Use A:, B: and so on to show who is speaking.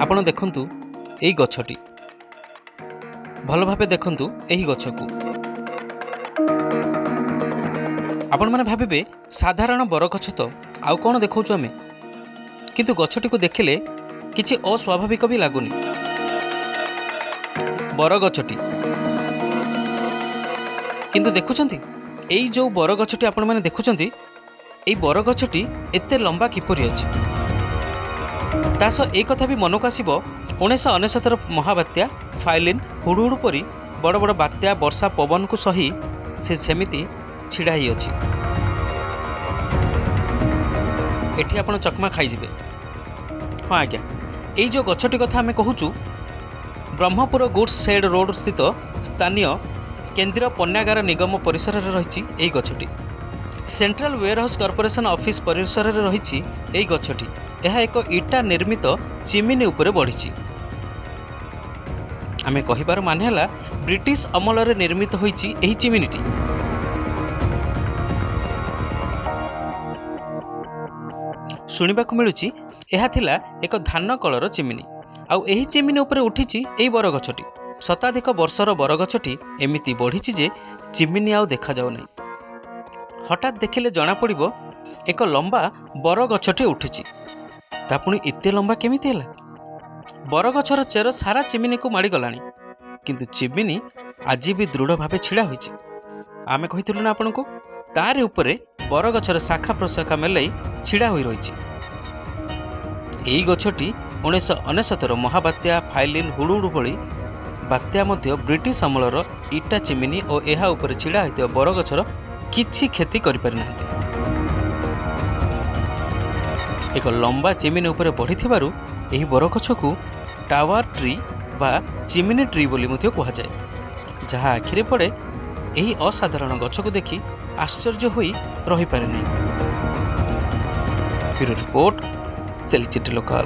A: ଆପଣ ଦେଖନ୍ତୁ ଏଇ ଗଛଟି, ଭଲ ଭାବେ ଦେଖନ୍ତୁ ଏହି ଗଛକୁ। ଆପଣମାନେ ଭାବିବେ ସାଧାରଣ ବରଗଛ ତ, ଆଉ କ'ଣ ଦେଖାଉଛୁ ଆମେ, କିନ୍ତୁ ଗଛଟିକୁ ଦେଖିଲେ କିଛି ଅସ୍ୱାଭାବିକ ବି ଲାଗୁନି। ବରଗଛଟି କିନ୍ତୁ ଦେଖୁଛନ୍ତି, ଏଇ ଯେଉଁ ବରଗଛଟି ଆପଣମାନେ ଦେଖୁଛନ୍ତି, ଏଇ ବରଗଛଟି ଏତେ ଲମ୍ବା କିପରି ଅଛି। ତା ସହ ଏଇ କଥା ବି ମନକୁ ଆସିବ 1999ର ମହାବାତ୍ୟା ଫାଇଲିନ୍, ହୁଡ଼ୁହୁଡ଼ୁ ପରି ବଡ଼ ବଡ଼ ବାତ୍ୟା, ବର୍ଷା, ପବନକୁ ସହି ସେ ସେମିତି ଛିଡ଼ା ହେଇଅଛି। ଏଠି ଆପଣ ଚକମା ଖାଇଯିବେ। ହଁ ଆଜ୍ଞା, ଏଇ ଯେଉଁ ଗଛଟି କଥା ଆମେ କହୁଛୁ, ବ୍ରହ୍ମପୁର ଗୁଡ୍ସ ସେଡ୍ ରୋଡ ସ୍ଥିତ ସ୍ଥାନୀୟ କେନ୍ଦ୍ରୀୟ ପଣ୍ୟାଗାର ନିଗମ ପରିସରରେ ରହିଛି ଏହି ଗଛଟି। ସେଣ୍ଟ୍ରାଲ ୱେୟାରହାଉସ୍ କର୍ପୋରେସନ ଅଫିସ ପରିସରରେ ରହିଛି ଏହି ଗଛଟି। ଏହା ଏକ ଇଟା ନିର୍ମିତ ଚିମିନି ଉପରେ ବଢ଼ିଛି। ଆମେ କହିବାର ମାନେ ହେଲା, ବ୍ରିଟିଶ ଅମଳରେ ନିର୍ମିତ ହୋଇଛି ଏହି ଚିମିନିଟି। ଶୁଣିବାକୁ ମିଳୁଛି ଏହା ଥିଲା ଏକ ଧାନ କଳର ଚିମିନି, ଆଉ ଏହି ଚିମିନି ଉପରେ ଉଠିଛି ଏହି ବରଗଛଟି। ଶତାଧିକ ବର୍ଷର ବରଗଛଟି ଏମିତି ବଢ଼ିଛି ଯେ ଚିମିନି ଆଉ ଦେଖାଯାଉନାହିଁ। ହଠାତ୍ ଦେଖିଲେ ଜଣାପଡ଼ିବ ଏକ ଲମ୍ବା ବରଗଛଟି ଉଠିଛି। ତା ପୁଣି ଏତେ ଲମ୍ବା କେମିତି ହେଲା? ବରଗଛର ଚେର ସାରା ଚିମିନିକୁ ମାଡ଼ିଗଲାଣି, କିନ୍ତୁ ଚିମିନି ଆଜି ବି ଦୃଢ଼ ଭାବେ ଛିଡ଼ା ହୋଇଛି। ଆମେ କହିଥିଲୁ ନା ଆପଣଙ୍କୁ, ତାରି ଉପରେ ବରଗଛର ଶାଖା ପ୍ରଶାଖା ମେଲାଇ ଛିଡ଼ା ହୋଇ ରହିଛି। ଏହି ଗଛଟି 1999ର ମହାବାତ୍ୟା ଫାଇଲିନ୍, ହୁଡ଼ୁହୁଡ଼ୁ ଭଳି ବାତ୍ୟା ମଧ୍ୟ ବ୍ରିଟିଶ ଅମଳର ଇଟା ଚିମିନି ଓ ଏହା ଉପରେ ଛିଡ଼ା ହୋଇଥିବା ବରଗଛର କିଛି କ୍ଷତି କରିପାରିନାହାନ୍ତି। ଏକ ଲମ୍ବା ଚିମିନି ଉପରେ ବଢ଼ିଥିବାରୁ ଏହି ବରଗଛକୁ ଟାୱାର ଟ୍ରି ବା ଚିମିନି ଟ୍ରି ବୋଲି ମଧ୍ୟ କୁହାଯାଏ। ଯାହା ଆଖିରେ ପଡ଼େ, ଏହି ଅସାଧାରଣ ଗଛକୁ ଦେଖି ଆଶ୍ଚର୍ଯ୍ୟ ହୋଇ ରହିପାରେ ନାହିଁ। ବ୍ୟୁରୋ ରିପୋର୍ଟ, ସେଲିସିଟି ଲୋକାଲ।